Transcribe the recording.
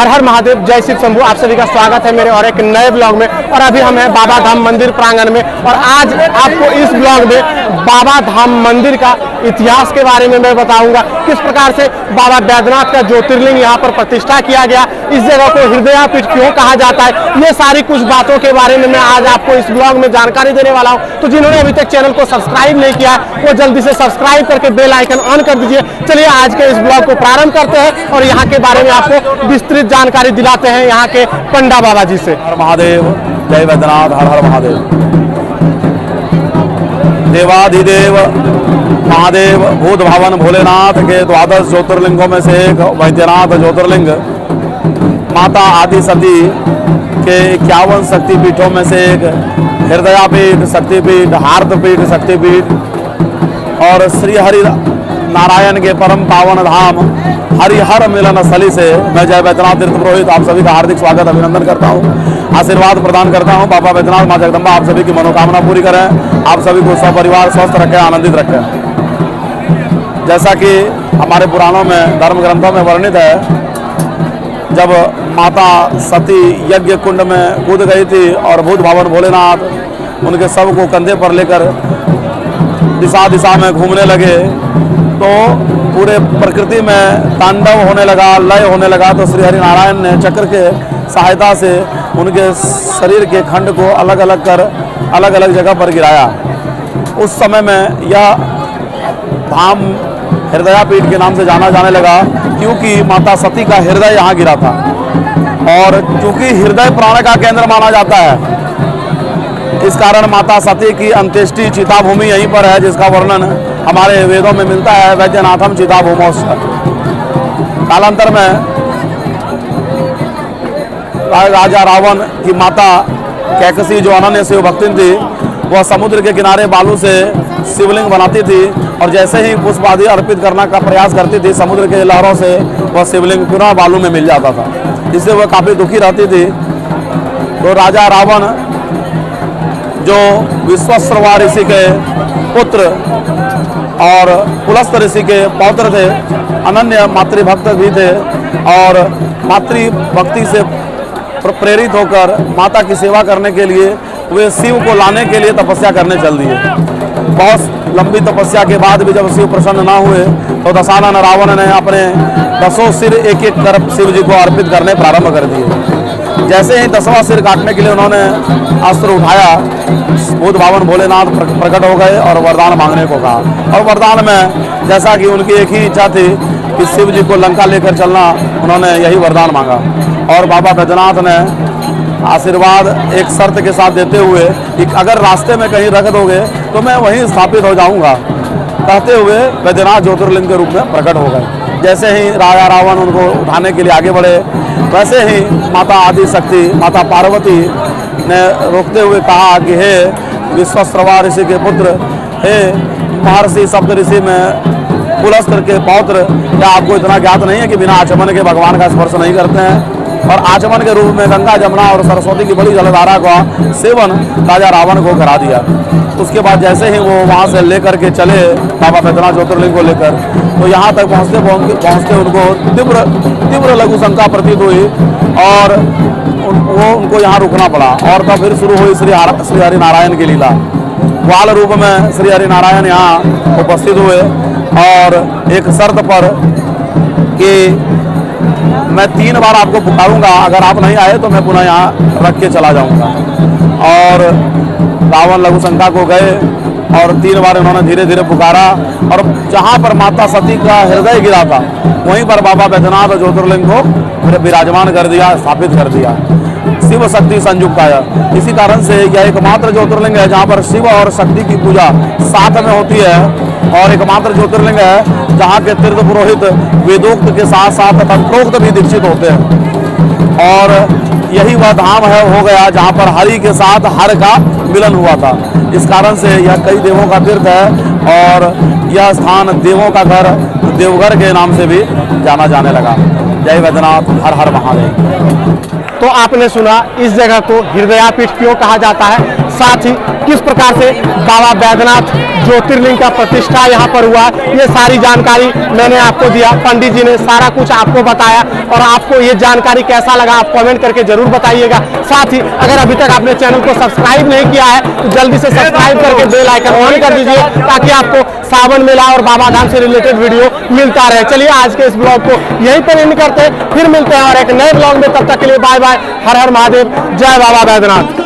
हर हर महादेव, जय शिव शंभू। आप सभी का स्वागत है मेरे और एक नए ब्लॉग में। और अभी हम हैं बाबा धाम मंदिर प्रांगण में और आज आपको इस ब्लॉग में बाबा धाम मंदिर का इतिहास के बारे में मैं बताऊंगा। किस प्रकार से बाबा बैद्यनाथ का ज्योतिर्लिंग यहाँ पर प्रतिष्ठा किया गया, इस जगह को हृदयापीठ क्यों कहा जाता है, ये सारी कुछ बातों के बारे में मैं आज आपको इस ब्लॉग में जानकारी देने वाला हूँ। तो जिन्होंने अभी तक चैनल को सब्सक्राइब नहीं किया वो जल्दी से सब्सक्राइब करके बेल आइकन ऑन कर दीजिए। चलिए आज के इस ब्लॉग को प्रारंभ करते हैं और यहाँ के बारे में आपको विस्तृत जानकारी दिलाते हैं यहाँ के पंडा बाबा जी से। हर महादेव, जय वैद्यनाथ, हर हर महादेव। देवाधिदेव महादेव भूत भवन भोलेनाथ के द्वादश ज्योतिर्लिंगों में से एक वैद्यनाथ ज्योतिर्लिंग, माता आदि सती के 51 शक्तिपीठों में से एक हृदयापीठ शक्तिपीठ, हार्दपीठ शक्तिपीठ और श्री हरि नारायण के परम पावन धाम हरिहर मिलन स्थली से मैं जय वैद्यनाथ तीर्थ पुरोहित आप सभी का हार्दिक स्वागत अभिनंदन करता हूँ, आशीर्वाद प्रदान करता हूँ। बाबा बैद्यनाथ माँ जगदम्बा आप सभी की मनोकामना पूरी करें, आप सभी को सपरिवार स्वस्थ रखें, आनंदित रखें। जैसा कि हमारे पुराणों में धर्म ग्रंथों में वर्णित है, जब माता सती यज्ञ कुंड में कूद गई थी और भूत भवन भोलेनाथ उनके शव को कंधे पर लेकर दिशा दिशा में घूमने लगे तो पूरे प्रकृति में तांडव होने लगा, लय होने लगा। तो श्री हरि नारायण ने चक्र के सहायता से उनके शरीर के खंड को अलग अलग कर अलग अलग जगह पर गिराया। उस समय में यह धाम हृदयापीठ के नाम से जाना जाने लगा क्योंकि माता सती का हृदय यहाँ गिरा था और क्योंकि हृदय प्राण का केंद्र माना जाता है, इस कारण माता सती की अंत्येष्टि चिता भूमि यहीं पर है, जिसका वर्णन हमारे वेदों में मिलता है, वैद्यनाथम चिता भूमोस। कालांतर में राजा रावण की माता कैकसी जो अनन्य शिव भक्तिन थी, वह समुद्र के किनारे बालू से शिवलिंग बनाती थी और जैसे ही पुष्प आदि अर्पित करने का प्रयास करती थी, समुद्र के लहरों से वह शिवलिंग पुनः बालू में मिल जाता था, जिससे वह काफ़ी दुखी रहती थी। तो राजा रावण जो विश्वश्रवा ऋषि के पुत्र और पुलस्त ऋषि के पौत्र थे, अनन्य मातृभक्त भी थे और मातृभक्ति से प्रेरित होकर माता की सेवा करने के लिए वे शिव को लाने के लिए तपस्या करने चल दिए। बहुत लंबी तपस्या के बाद भी जब शिव प्रसन्न ना हुए तो दशानन रावण ने अपने 10 सिर एक एक कर शिव जी को अर्पित करने प्रारंभ कर दिए। जैसे ही 10वां सिर काटने के लिए उन्होंने अस्त्र उठाया, भूत भवन भोलेनाथ प्रकट हो गए और वरदान मांगने को कहा। और वरदान में जैसा कि उनकी एक ही इच्छा थी कि शिव जी को लंका लेकर चलना, उन्होंने यही वरदान मांगा और बाबा बैद्यनाथ ने आशीर्वाद एक शर्त के साथ देते हुए कि अगर रास्ते में कहीं रख दोगे तो मैं वहीं स्थापित हो जाऊंगा, कहते हुए बैद्यनाथ ज्योतिर्लिंग के रूप में प्रकट हो गए। जैसे ही राजा रावण उनको उठाने के लिए आगे बढ़े, वैसे ही माता आदि शक्ति माता पार्वती ने रोकते हुए कहा कि हे विश्वश्रवा ऋषि के पुत्र, हे महर्षि सप्त ऋषि में पुलस्त्य के पौत्र, क्या आपको इतना ज्ञात नहीं है कि बिना आचमन के भगवान का स्पर्श नहीं करते हैं? और आचमन के रूप में गंगा जमुना और सरस्वती की बड़ी जलधारा का सेवन राजा रावण को करा दिया। उसके बाद जैसे ही वो वहाँ से लेकर के चले बाबा बैद्यनाथ ज्योतिर्लिंग को लेकर, तो यहाँ तक पहुँचते उनको तीव्र लघु शंका प्रतीत हुई और वो उनको यहाँ रुकना पड़ा। और तब फिर शुरू हुई श्री हरि नारायण की लीला। ग्वाल रूप में श्री हरि नारायण यहाँ उपस्थित हुए और एक शर्त पर कि मैं 3 बार आपको पुकारूंगा, अगर आप नहीं आए तो मैं पुनः यहाँ रख के चला जाऊंगा। और रावण लघु शंका को गए और 3 बार उन्होंने धीरे धीरे पुकारा और जहाँ पर माता सती का हृदय गिरा था वहीं पर बाबा बैद्यनाथ ज्योतिर्लिंग को विराजमान कर दिया, स्थापित कर दिया। शिव शक्ति संयुक्त आया, इसी कारण से यह एकमात्र ज्योतिर्लिंग है जहाँ पर शिव और शक्ति की पूजा साथ में होती है और एकमात्र ज्योतिर्लिंग है जहाँ के तीर्थ पुरोहित वेदोक्त के साथ साथ तंत्रोक्त भी दीक्षित होते हैं। और यही वह धाम है हो गया जहाँ पर हरि के साथ हर का मिलन हुआ था। इस कारण से यह कई देवों का तीर्थ है और यह स्थान देवों का घर देवघर के नाम से भी जाना जाने लगा। जय वैद्यनाथ, हर हर महादेव। तो आपने सुना इस जगह को हृदयापीठ क्यों कहा जाता है, साथ ही किस प्रकार से बाबा बैद्यनाथ ज्योतिर्लिंग का प्रतिष्ठा यहाँ पर हुआ, ये सारी जानकारी मैंने आपको दिया। पंडित जी ने सारा कुछ आपको बताया और आपको ये जानकारी कैसा लगा आप कमेंट करके जरूर बताइएगा। साथ ही अगर अभी तक आपने चैनल को सब्सक्राइब नहीं किया है तो जल्दी से सब्सक्राइब करके बेल आइकन ऑन कर दीजिए ताकि आपको सावन मेला और बाबा धाम से रिलेटेड वीडियो मिलता रहे। चलिए आज के इस ब्लॉग को यहीं पर एंड करते हैं, फिर मिलते हैं और एक नए ब्लॉग में। तब तक के लिए बाय बाय, हर हर महादेव, जय बाबा बैद्यनाथ।